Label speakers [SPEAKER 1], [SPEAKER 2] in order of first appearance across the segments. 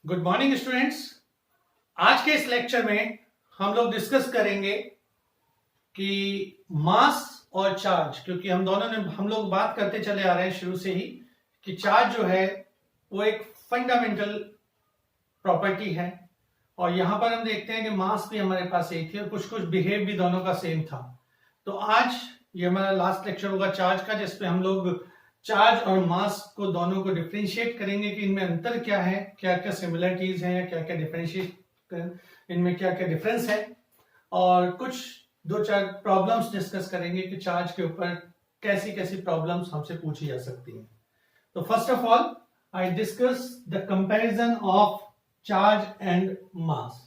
[SPEAKER 1] Good morning students. आज के इस लेक्चर में हम लोग डिस्कस करेंगे कि मास और चार्ज, क्योंकि हम लोग बात करते चले आ रहे हैं शुरू से ही कि चार्ज जो है वो एक फंडामेंटल प्रॉपर्टी है। और यहां पर हम देखते हैं कि मास भी हमारे पास एक है और कुछ कुछ बिहेव भी दोनों का सेम था। तो आज ये हमारा लास्ट लेक्चर होगा चार्ज का, जिसपे हम लोग चार्ज और मास को दोनों को डिफरेंशिएट करेंगे कि इनमें अंतर क्या है, क्या क्या सिमिलरिटीज हैं, क्या क्या डिफरेंशिएट, इनमें क्या क्या डिफरेंस है, और कुछ दो चार प्रॉब्लम्स डिस्कस करेंगे कि चार्ज के ऊपर कैसी कैसी प्रॉब्लम्स हमसे पूछी जा सकती हैं। तो first of all I discuss the comparison of charge and mass.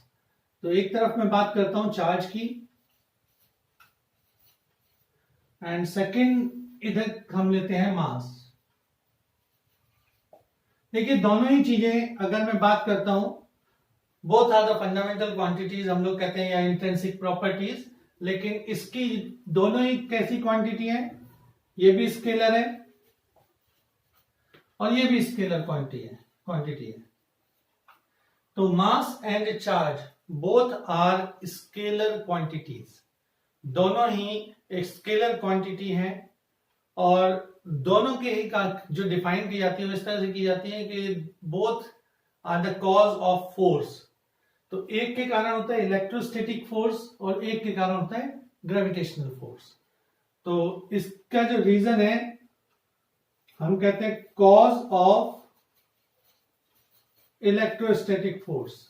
[SPEAKER 1] तो एक तरफ मैं बात करता हूं चार्ज की, एंड सेकंड इधर हम लेते हैं मास। देखिए दोनों ही चीजें अगर मैं बात करता हूं, both are the fundamental quantities हम लोग कहते हैं या इंट्रिंसिक प्रॉपर्टीज, लेकिन इसकी दोनों ही कैसी क्वांटिटी है, ये भी स्केलर है और ये भी स्केलर क्वांटिटी है। तो mass and charge both are scalar quantities, दोनों ही एक स्केलर क्वांटिटी है और दोनों के ही जो डिफाइन की जाती है वो इस तरह से की जाती है कि both are the cause of force. तो एक के कारण होता है इलेक्ट्रोस्टैटिक फोर्स और एक के कारण होता है ग्रेविटेशनल फोर्स। तो इसका जो रीजन है हम कहते हैं cause of electrostatic force.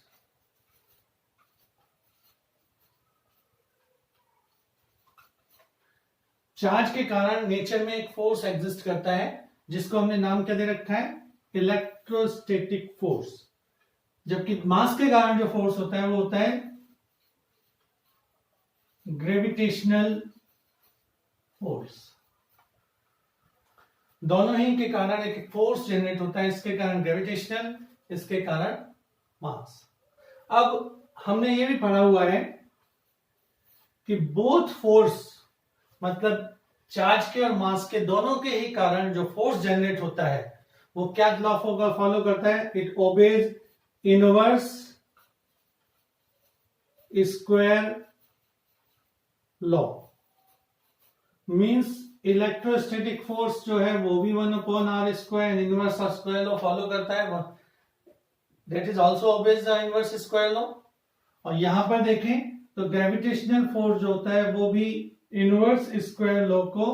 [SPEAKER 1] Charge के कारण नेचर में एक फोर्स एग्जिस्ट करता है जिसको हमने नाम क्या दे रखा है, इलेक्ट्रोस्टैटिक फोर्स। जबकि मास के कारण जो फोर्स होता है वो होता है ग्रेविटेशनल फोर्स। दोनों ही के कारण एक फोर्स जनरेट होता है, इसके कारण ग्रेविटेशनल, इसके कारण मास। अब हमने ये भी पढ़ा हुआ है कि बोथ फोर्स मतलब चार्ज के और मास के दोनों के ही कारण जो फोर्स जनरेट होता है वो क्या लॉ फॉलो करता है, it obeys inverse square law. Means electrostatic force जो है वो भी 1/r², inverse square law follow करता है, that is also obeys the inverse square law. और यहां पर देखें तो ग्रेविटेशनल फोर्स जो होता है वो भी इनवर्स स्क्वायर लॉ को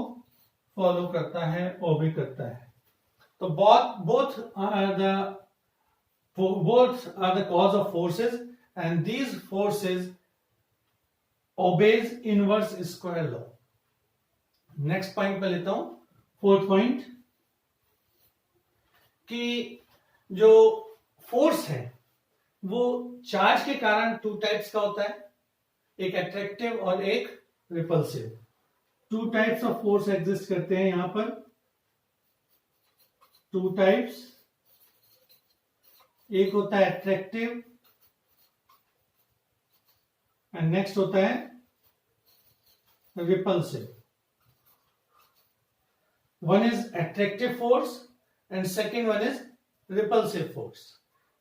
[SPEAKER 1] फॉलो करता है, ओबे करता है। तो both are the cause of forces and these forces obeys inverse square law. Next point पे लेता हूं, फोर्थ पॉइंट, कि जो फोर्स है वो चार्ज के कारण टू टाइप्स का होता है, एक अट्रैक्टिव और एक repulsive. To types of force exist करते हैं यहां पर, टू टाइप्स, एक होता है अट्रैक्टिव एंड नेक्स्ट होता है repulsive. One is attractive force and second one is repulsive force.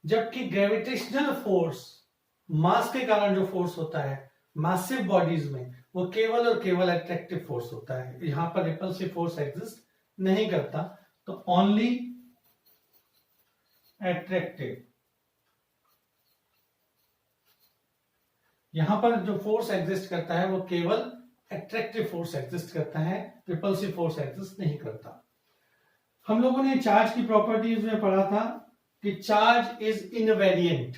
[SPEAKER 1] जबकि ग्रेविटेशनल फोर्स, मास के कारण जो फोर्स होता है मैसिव बॉडीज में, वो केवल और केवल अट्रैक्टिव फोर्स होता है, यहां पर रिपल्सिव फोर्स एग्जिस्ट नहीं करता। तो ओनली अट्रैक्टिव, यहां पर जो फोर्स एग्जिस्ट करता है वो केवल अट्रैक्टिव फोर्स एग्जिस्ट करता है, रिपल्सिव फोर्स एग्जिस्ट नहीं करता। हम लोगों ने चार्ज की प्रॉपर्टीज में पढ़ा था कि चार्ज इज इनवेरिएंट।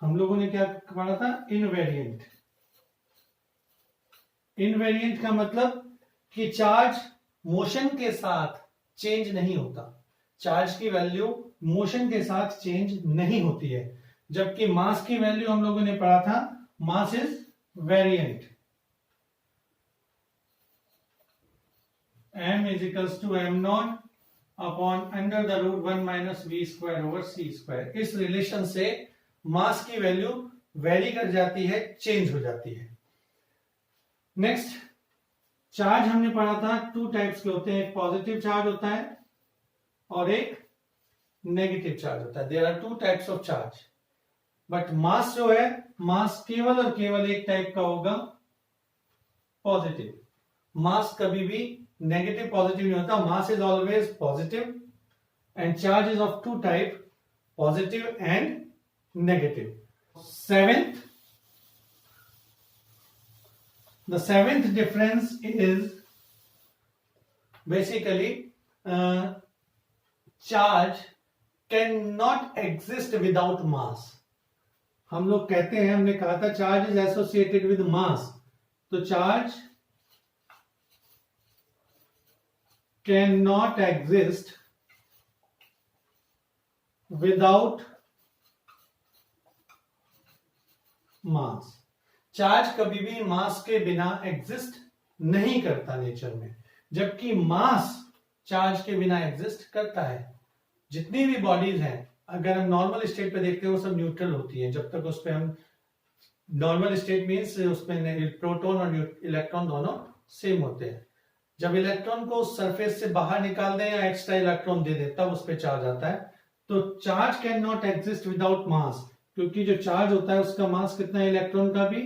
[SPEAKER 1] हम लोगों ने क्या पढ़ा था, इनवेरिएंट। इनवेरिएंट का मतलब कि चार्ज मोशन के साथ चेंज नहीं होता, चार्ज की वैल्यू मोशन के साथ चेंज नहीं होती है। जबकि मास की वैल्यू हम लोगों ने पढ़ा था, mass is variant, m is equals to m0 upon under the root 1 minus v²/c²। इस रिलेशन से मास की वैल्यू वेरी कर जाती है, चेंज हो जाती है। नेक्स्ट, चार्ज हमने पढ़ा था टू टाइप्स के होते हैं, एक पॉजिटिव चार्ज होता है और एक नेगेटिव चार्ज होता है। There are two types of charge, but mass जो है, मास केवल और केवल एक टाइप का होगा, पॉजिटिव। मास कभी भी नेगेटिव पॉजिटिव नहीं होता, mass is always positive and charge is of two type, positive and negative. The seventh difference is basically charge cannot exist without mass। हम लोग कहते हैं, हमने कहा था charge is associated with mass, तो charge can not exist without mass. Charge कभी भी मास के बिना एग्जिस्ट नहीं करता नेचर में, जबकि मास चार्ज के बिना एग्जिस्ट करता है। जितनी भी बॉडीज हैं, अगर हम नॉर्मल स्टेट पे देखते हैं, वो सब न्यूट्रल होती है, जब तक उस पे हम, नॉर्मल स्टेट मीन्स उसमें प्रोटॉन और इलेक्ट्रॉन दोनों सेम होते हैं। जब इलेक्ट्रॉन को सरफेस से बाहर निकाल दें या एक्स्ट्रा इलेक्ट्रॉन दे दे, तब उस पे चार्ज आता है। तो charge can not exist without mass, क्योंकि जो चार्ज होता है उसका मास कितना है, इलेक्ट्रॉन का भी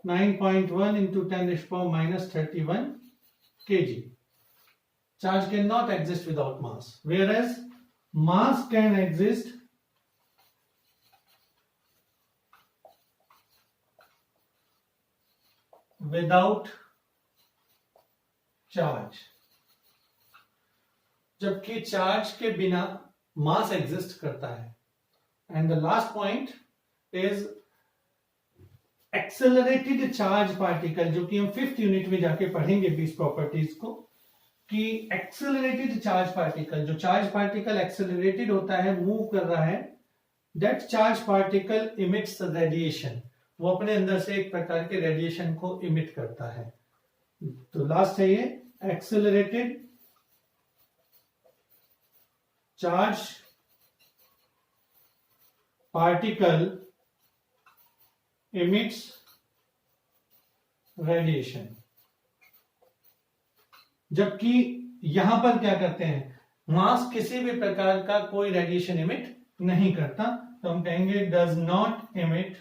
[SPEAKER 1] 9.1 into 10⁻31 kg। Charge cannot exist without mass, whereas mass can exist without charge। जबकि चार्ज के बिना मास एग्जिस्ट करता है। And the last point is accelerated charge particle, जो कि हम 5th यूनिट में जाके पढ़ेंगे इस प्रॉपर्टीज को, कि एक्सेलरेटेड चार्ज पार्टिकल, जो चार्ज पार्टिकल एक्सेलरेटेड होता है, मूव कर रहा है, that charge particle emits radiation. वो अपने अंदर से एक प्रकार के रेडिएशन को इमिट करता है। तो लास्ट है ये, accelerated charge particle emits radiation। जबकि यहां पर क्या करते हैं, मास किसी भी प्रकार का कोई रेडिएशन इमिट नहीं करता, तो हम कहेंगे does not emit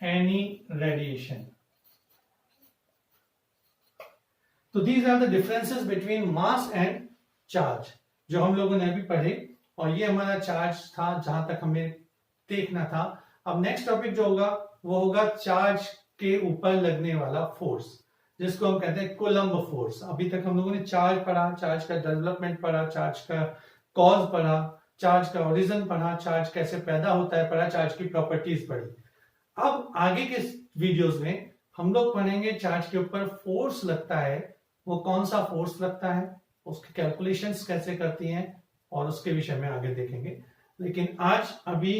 [SPEAKER 1] any radiation. तो these are the differences between mass and charge, जो हम लोगों ने अभी पढ़े। और ये हमारा चार्ज था जहां तक हमें देखना था। अब नेक्स्ट टॉपिक जो होगा वो होगा चार्ज के ऊपर लगने वाला फोर्स, जिसको हम कहते हैं कूलम्ब फोर्स। अभी तक हम लोगों ने चार्ज पढ़ा, चार्ज का डेवलपमेंट पढ़ा, चार्ज का कॉज पढ़ा, चार्ज का ओरिजिन पढ़ा, चार्ज कैसे पैदा होता है पढ़ा, चार्ज की प्रॉपर्टीज पढ़ी। अब आगे के वीडियोस में हम लोग पढ़ेंगे चार्ज के ऊपर फोर्स लगता है, वो कौन सा फोर्स लगता है, उसकी कैलकुलेशंस कैसे करती हैं, और उसके विषय में आगे देखेंगे। लेकिन आज अभी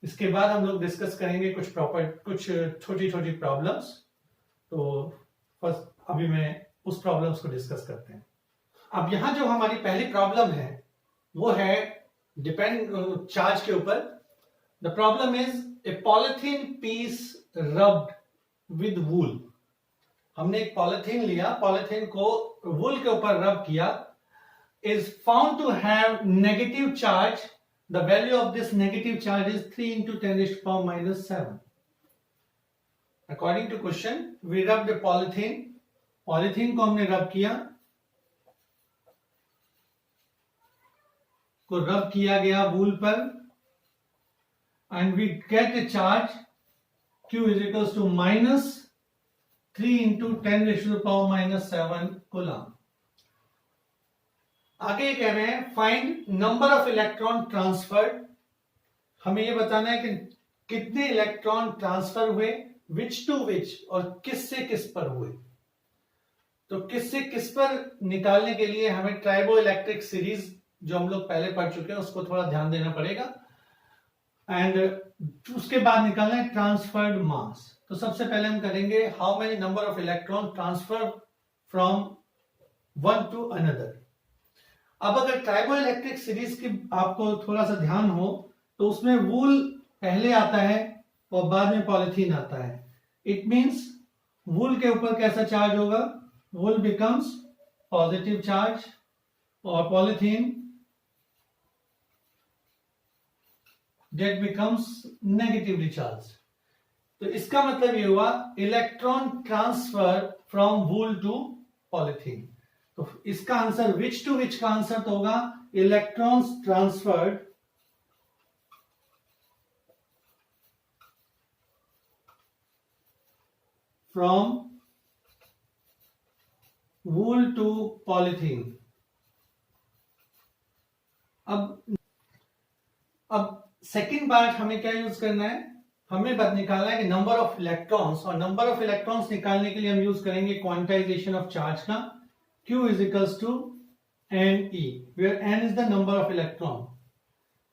[SPEAKER 1] इसके बाद हम लोग डिस्कस करेंगे कुछ छोटी छोटी प्रॉब्लम्स। तो फर्स्ट अभी मैं उस प्रॉब्लम्स को डिस्कस करते हैं। अब यहां जो हमारी पहली प्रॉब्लम है वो है डिपेंड चार्ज के ऊपर। The problem is a polythene piece rubbed with wool. हमने एक पॉलिथीन लिया, पॉलिथीन को वूल के ऊपर रब किया, is found to have negative charge. The value of this negative charge is 3 into 10⁻⁻7। According to question, we rubbed the polythene। Polythene को हमने रब किया, को रब किया गया वूल पर, and we get a charge Q is equals to -3 into 10⁻⁻7 coulomb. आगे ये कह रहे हैं find number of electron transferred. हमें ये बताना है कि कितने इलेक्ट्रॉन ट्रांसफर हुए, विच टू विच, और किस से किस पर हुए। तो किस से किस पर निकालने के लिए हमें ट्राइबो इलेक्ट्रिक सीरीज जो हम लोग पहले पढ़ चुके हैं उसको थोड़ा ध्यान देना पड़ेगा। एंड उसके बाद निकालना है ट्रांसफर्ड मास। तो सबसे पहले हम करेंगे how many number of electron transfer from one two another. अब अगर ट्राइबो इलेक्ट्रिक सीरीज की आपको थोड़ा सा ध्यान हो तो उसमें वूल पहले आता है और बाद में पॉलिथीन आता है। इट मींस वूल के ऊपर कैसा चार्ज होगा, वूल बिकम्स पॉजिटिव चार्ज, और polythene that becomes negatively charged. तो इसका मतलब ये हुआ electron transfer from wool to polythene. तो इसका आंसर विच टू विच का आंसर तो होगा electrons transferred from wool to polythene. अब सेकेंड पार्ट हमें क्या यूज करना है, हमें बस निकालना है कि नंबर ऑफ इलेक्ट्रॉन्स, और नंबर ऑफ इलेक्ट्रॉन्स निकालने के लिए हम यूज करेंगे क्वांटाइजेशन ऑफ चार्ज का। Q is equals to NE, where N is the number of electron.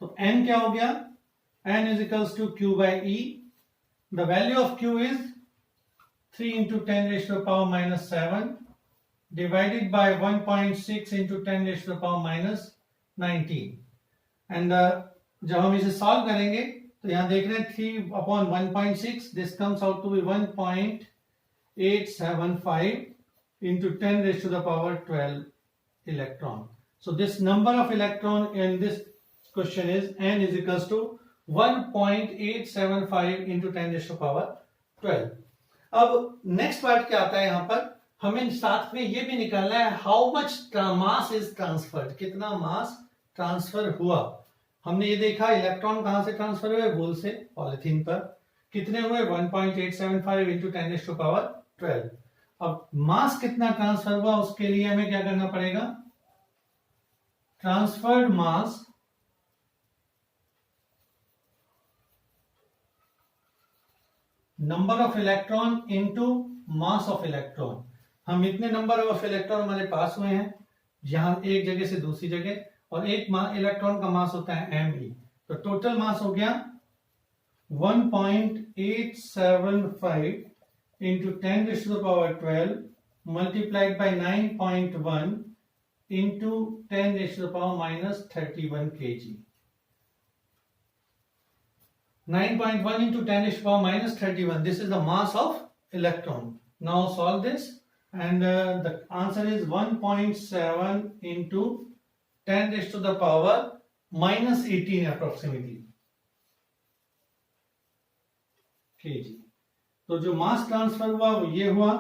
[SPEAKER 1] तो N क्या हो गया, N is equals to Q by E. The value of Q is 3 into 10 raised to the power minus 7 divided by 1.6 into 10 raised to the power minus 19. And जब हम इसे solve करेंगे तो यहां देख रहे हैं 3 upon 1.6, this comes out to be 1.875 into 10 raised to the power 12 electron. So this number of electron in this question is n is equals to 1.875 into 10 raised to the power 12. अब next part क्या आता है, यहां पर हमें साथ में ये भी निकालना है how much mass is transferred, कितना मास ट्रांसफर हुआ। हमने ये देखा इलेक्ट्रॉन कहां से ट्रांसफर हुए, वूल से पॉलिथीन पर, कितने हुए 1.875 into 10 raised to power 12। अब मास कितना ट्रांसफर हुआ उसके लिए हमें क्या करना पड़ेगा, transferred mass number of electron into mass of electron. हम इतने नंबर ऑफ इलेक्ट्रॉन हमारे पास हुए हैं यहां एक जगह से दूसरी जगह, और एक इलेक्ट्रॉन का मास होता है me, तो टोटल मास हो गया 1.875 into 10 raised to the power 12 multiplied by 9.1 into 10 raised to the power minus 31 kg. 9.1 into 10 raised to the power minus 31, this is the mass of electron. Now solve this and the answer is 1.7 into 10 raised to the power minus 18 approximately kg. तो जो mass transfer हुआ वो ये हुआ,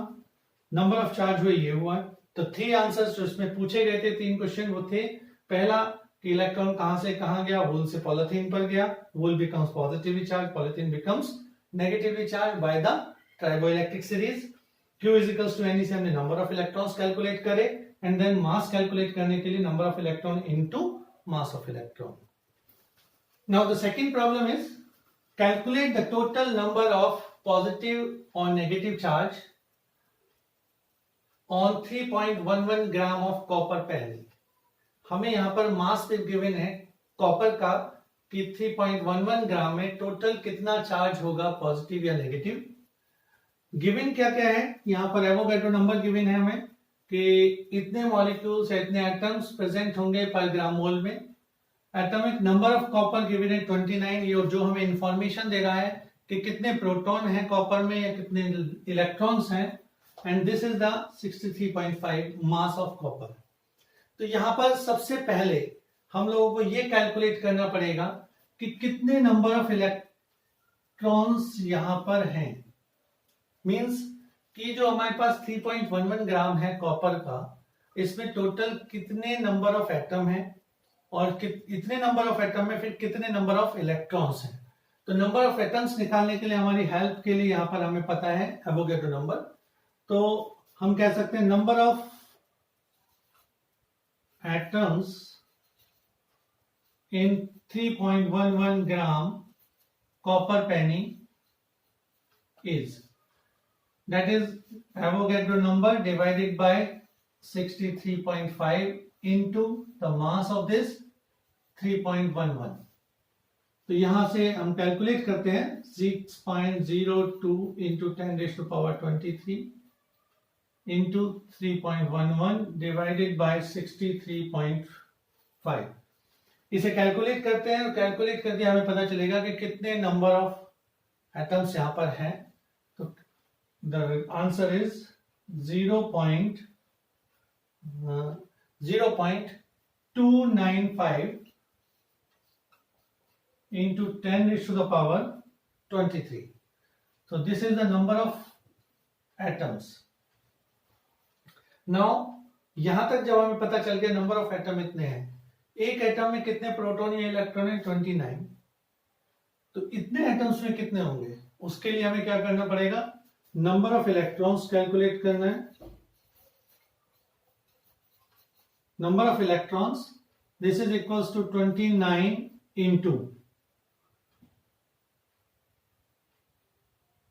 [SPEAKER 1] number of charge हुए ये हुआ। तो 3 आंसर्स जो इसमें पूछे गए थे, 3 क्वेश्चन वो थे, पहला कि इलेक्ट्रॉन कहां से कहां गया, वूल से पॉलिथीन पर गया, wool becomes positively charge, polythene becomes negatively charge by the triboelectric series. Q is equals to NE से हमने नंबर ऑफ इलेक्ट्रॉन्स कैलकुलेट करे, एंड देन मास कैलकुलेट करने के लिए number of electron into mass of electron. Now the second problem is calculate the total number of positive और negative charge on 3.11 gram of copper penny. हमें यहां पर मास पे given है कॉपर का कि 3.11 ग्राम में टोटल कितना चार्ज होगा, पॉजिटिव या नेगेटिव। गिवन क्या क्या है, यहां पर एवोगैड्रो नंबर गिवन है हमें कि इतने मॉलिक्यूल्स या इतने एटम्स प्रेजेंट होंगे पर ग्राम मोल में। Atomic number of copper given है 29, ये जो हमें इंफॉर्मेशन दे रहा है कि कितने प्रोटॉन हैं कॉपर में या कितने इलेक्ट्रॉन्स हैं, and this is the 63.5 mass of copper. तो यहां पर सबसे पहले हम लोगों को ये कैलकुलेट करना पड़ेगा कि कितने नंबर ऑफ इलेक्ट्रॉन्स यहां पर हैं। मींस कि जो हमारे पास 3.11 ग्राम है कॉपर का, इसमें टोटल कितने नंबर ऑफ एटम हैं, और इतने नंबर ऑफ एटम में फिर कितने नंबर ऑफ इलेक्ट्रॉन्स हैं। तो नंबर ऑफ एटम्स निकालने के लिए हमारी हेल्प के लिए यहां पर हमें पता है एवोगैड्रो नंबर, तो हम कह सकते हैं number of atoms in 3.11 gram copper penny is, that is Avogadro number divided by 63.5 into the mass of this 3.11। तो यहां से हम कैलकुलेट करते हैं 6.02 into 10 raised to power 23 into 3.11 divided by 63.5। इसे कैलकुलेट करते हैं, और कैलकुलेट करके हमें पता चलेगा कि कितने नंबर ऑफ एटम्स यहां पर हैं। तो the answer is 0.0.0 295 into 10 raised to the power 23. So this is the number of atoms. Now यहां तक जब हमें पता चल गया नंबर ऑफ एटम इतने हैं, एक एटम में कितने प्रोटॉन या इलेक्ट्रॉन है 29, तो इतने एटम्स में कितने होंगे, उसके लिए हमें क्या करना पड़ेगा, नंबर ऑफ इलेक्ट्रॉन्स कैलकुलेट करना है. Number of electrons, this is equals to 29 into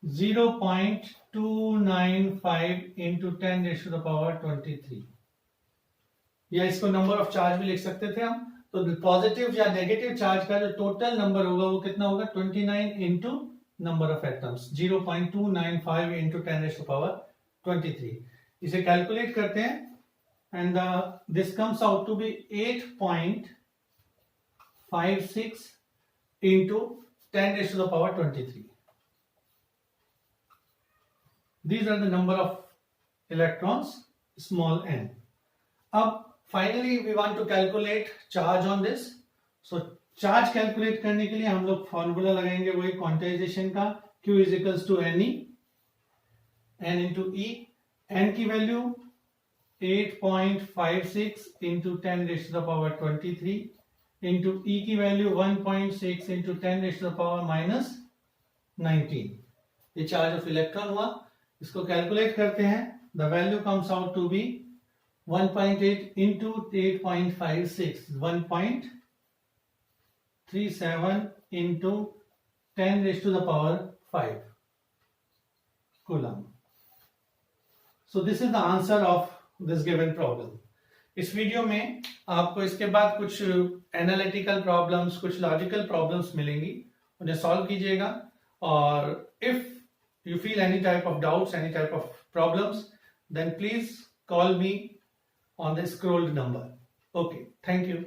[SPEAKER 1] 0.295 into 10 raise to the power 23, या इसको नंबर ऑफ चार्ज भी लिख सकते थे हम. तो पॉजिटिव या नेगेटिव चार्ज का जो टोटल नंबर होगा वो कितना होगा, 29 into number of atoms, 0.295 into 10 raise to power 23. इसे कैलकुलेट करते हैं and this comes out to be 8.56 into 10 raise to the power 23. These are the number of electrons, small n. अब finally we want to calculate charge on this. So charge calculate करने के लिए हम लोग formula लगाएंगे वही quantization का, Q is equals to NE, N into E. N की value 8.56 into 10 raised to the power 23 into E की value 1.6 into 10 raised to the power minus 19. ये चार्ज ऑफ इलेक्ट्रॉन हुआ. इसको कैलकुलेट करते हैं. The value comes out to be 1.8 into 8.56, 1.37 into 10 raise to the power 5 coulomb. So this is the answer of this given problem. इस video में आपको इसके बाद कुछ एनालिटिकल प्रॉब्लम्स, कुछ लॉजिकल प्रॉब्लम्स मिलेंगी, उन्हें सॉल्व कीजिएगा. और if you feel any type of doubts, any type of problems, then please call me on the scrolled number. Okay, thank you.